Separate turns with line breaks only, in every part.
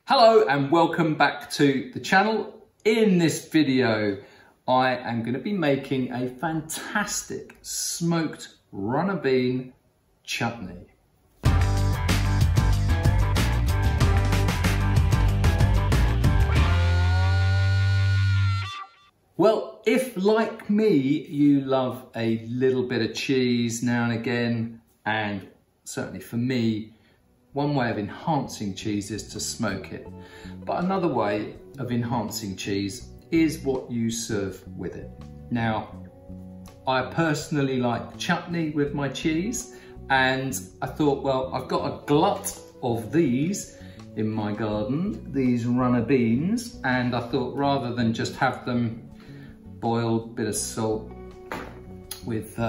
Hello and welcome back to the channel. In this video, I am going to be making a fantastic smoked runner bean chutney. Well, if like me, you love a little bit of cheese now and again, and certainly for me, one way of enhancing cheese is to smoke it. But another way of enhancing cheese is what you serve with it. Now, I personally like chutney with my cheese, and I thought, well, I've got a glut of these in my garden, these runner beans, and I thought rather than just have them boiled, bit of salt with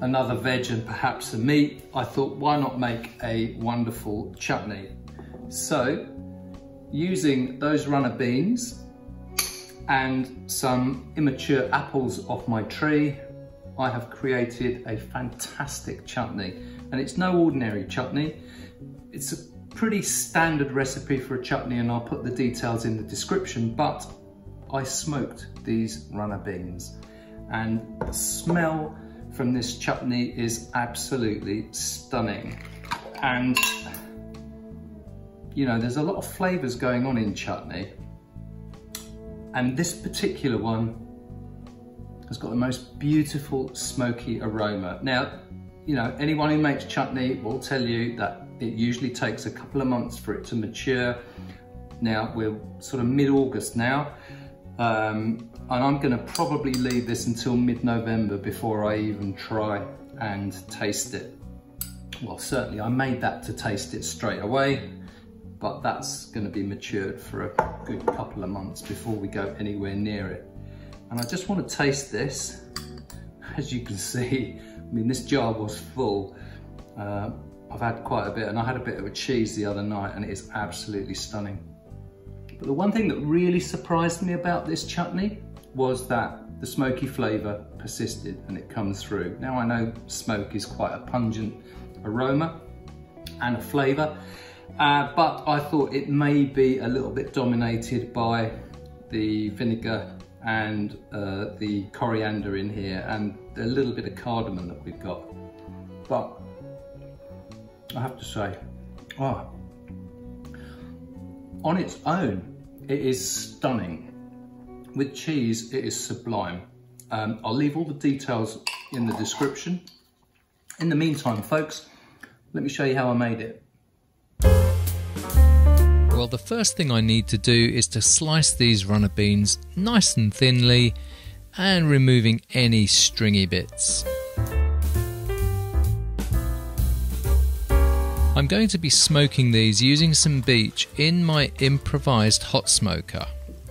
another veg and perhaps some meat, I thought why not make a wonderful chutney. So using those runner beans and some immature apples off my tree, I have created a fantastic chutney. And it's no ordinary chutney. It's a pretty standard recipe for a chutney, and I'll put the details in the description, but I smoked these runner beans, and the smell from this chutney is absolutely stunning. And you know, there's a lot of flavors going on in chutney, and this particular one has got the most beautiful smoky aroma. Now, you know, anyone who makes chutney will tell you that it usually takes a couple of months for it to mature. Now we're sort of mid-August now, and I'm going to probably leave this until mid-November before I even try and taste it. Well, certainly I made that to taste it straight away, but that's going to be matured for a good couple of months before we go anywhere near it. And I just want to taste this. As you can see, I mean, this jar was full. I've had quite a bit, and I had a bit of a cheese the other night, and it is absolutely stunning. But the one thing that really surprised me about this chutney was that the smoky flavour persisted and it comes through. Now I know smoke is quite a pungent aroma and a flavour, but I thought it may be a little bit dominated by the vinegar and the coriander in here, and a little bit of cardamom that we've got. But I have to say, oh, on its own, it is stunning. With cheese, it is sublime. I'll leave all the details in the description. In the meantime, folks, let me show you how I made it.
Well, the first thing I need to do is to slice these runner beans nice and thinly and removing any stringy bits. I'm going to be smoking these using some beech in my improvised hot smoker.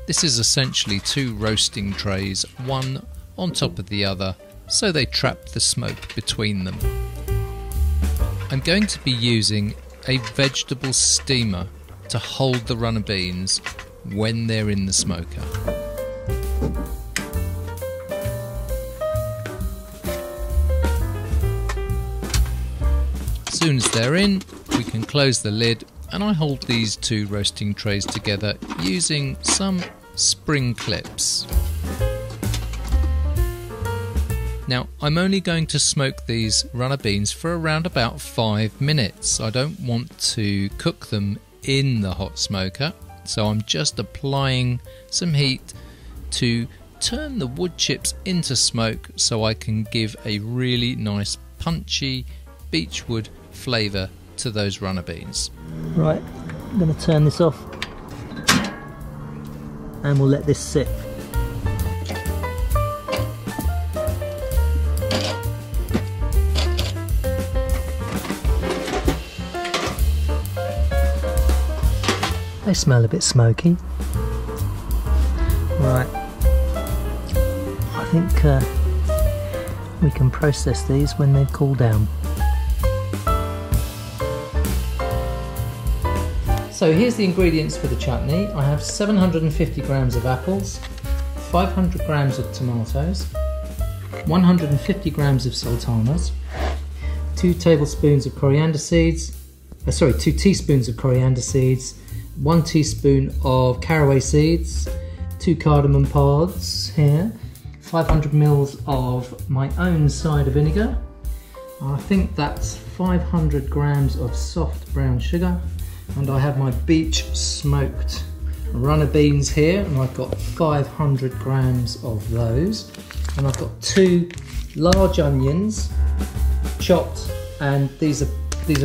This is essentially two roasting trays, one on top of the other, so they trap the smoke between them. I'm going to be using a vegetable steamer to hold the runner beans when they're in the smoker. As soon as they're in, we can close the lid, and I hold these two roasting trays together using some spring clips. Now, I'm only going to smoke these runner beans for around about 5 minutes. I don't want to cook them in the hot smoker, so I'm just applying some heat to turn the wood chips into smoke so I can give a really nice punchy beechwood flavour to those runner beans.
Right, I'm going to turn this off and we'll let this sit. They smell a bit smoky. Right, I think we can process these when they've cooled down. So here's the ingredients for the chutney. I have 750 grams of apples, 500 grams of tomatoes, 150 grams of sultanas, 2 tablespoons of coriander seeds, 2 teaspoons of coriander seeds, 1 teaspoon of caraway seeds, 2 cardamom pods here, 500 mils of my own cider vinegar. I think that's 500 grams of soft brown sugar, and I have my beech smoked runner beans here, and I've got 500 grams of those, and I've got 2 large onions chopped, and these are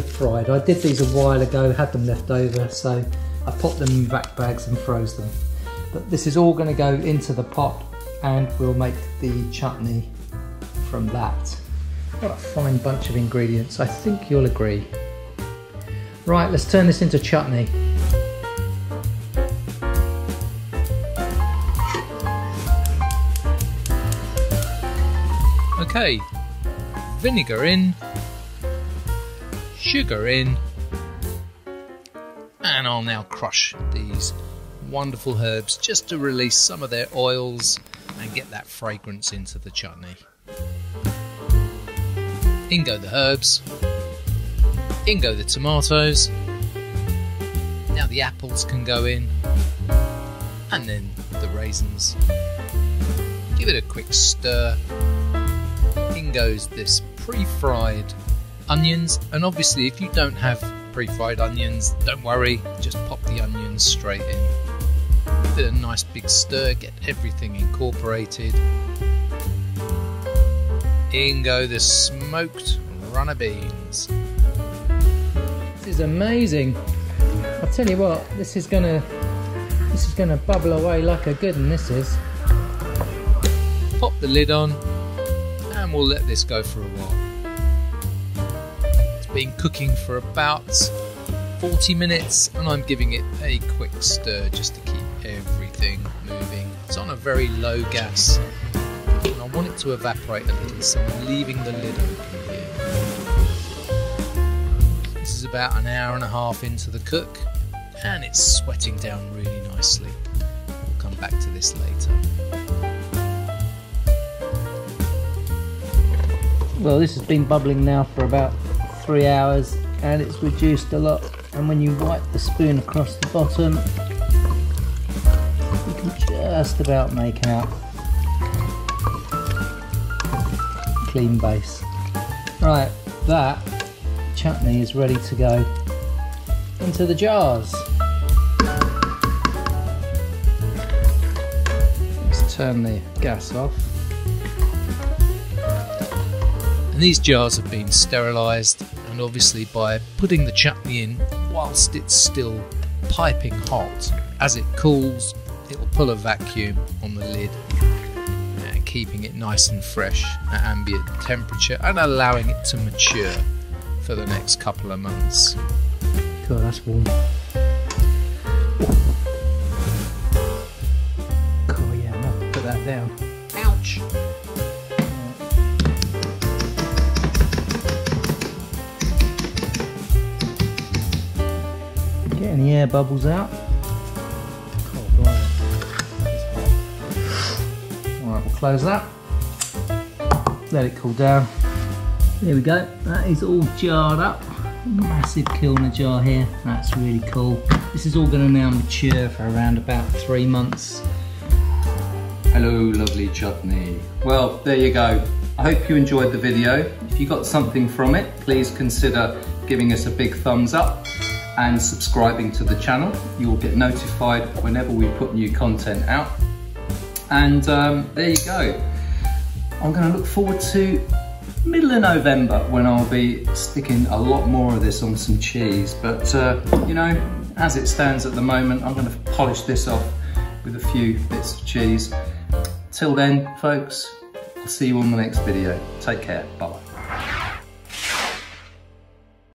fried. I did these a while ago, had them left over, so I popped them in vac bags and froze them. But this is all going to go into the pot, and we'll make the chutney from that. What a fine bunch of ingredients, I think you'll agree. Right, let's turn this into chutney.
Okay, vinegar in, sugar in, and I'll now crush these wonderful herbs just to release some of their oils and get that fragrance into the chutney. In go the herbs, in go the tomatoes, now the apples can go in, and then the raisins. Give it a quick stir. In goes this pre-fried onions, and obviously if you don't have pre-fried onions, don't worry, just pop the onions straight in. Give it a nice big stir, get everything incorporated. In go the smoked runner beans.
This is amazing. I'll tell you what, this is gonna bubble away like a good one, this is.
Pop the lid on, and we'll let this go for a while. It's been cooking for about 40 minutes, and I'm giving it a quick stir just to keep everything moving. It's on a very low gas, and I want it to evaporate a little, so I'm leaving the lid open here. This is about an hour and a half into the cook, and it's sweating down really nicely. We'll come back to this later.
Well, this has been bubbling now for about 3 hours, and it's reduced a lot, and when you wipe the spoon across the bottom, you can just about make out a clean base. Right, that chutney is ready to go into the jars. Let's turn the gas off.
And these jars have been sterilised, and obviously by putting the chutney in whilst it's still piping hot, as it cools it'll pull a vacuum on the lid, keeping it nice and fresh at ambient temperature and allowing it to mature for the next couple of months.
God, that's warm. Corriander, put that down.
Ouch!
Getting the air bubbles out. Oh, blimey. That is hot. Alright, we'll close that. Let it cool down. There we go. That is all jarred up. Massive kilner jar here. That's really cool. This is all going to now mature for around about 3 months.
Hello, lovely chutney. Well, there you go. I hope you enjoyed the video. If you got something from it, please consider giving us a big thumbs up and subscribing to the channel. You'll get notified whenever we put new content out. And there you go. I'm going to look forward to middle of November when I'll be sticking a lot more of this on some cheese. But you know, as it stands at the moment, I'm going to polish this off with a few bits of cheese. Till then, folks, I'll see you on the next video. Take care. Bye-bye.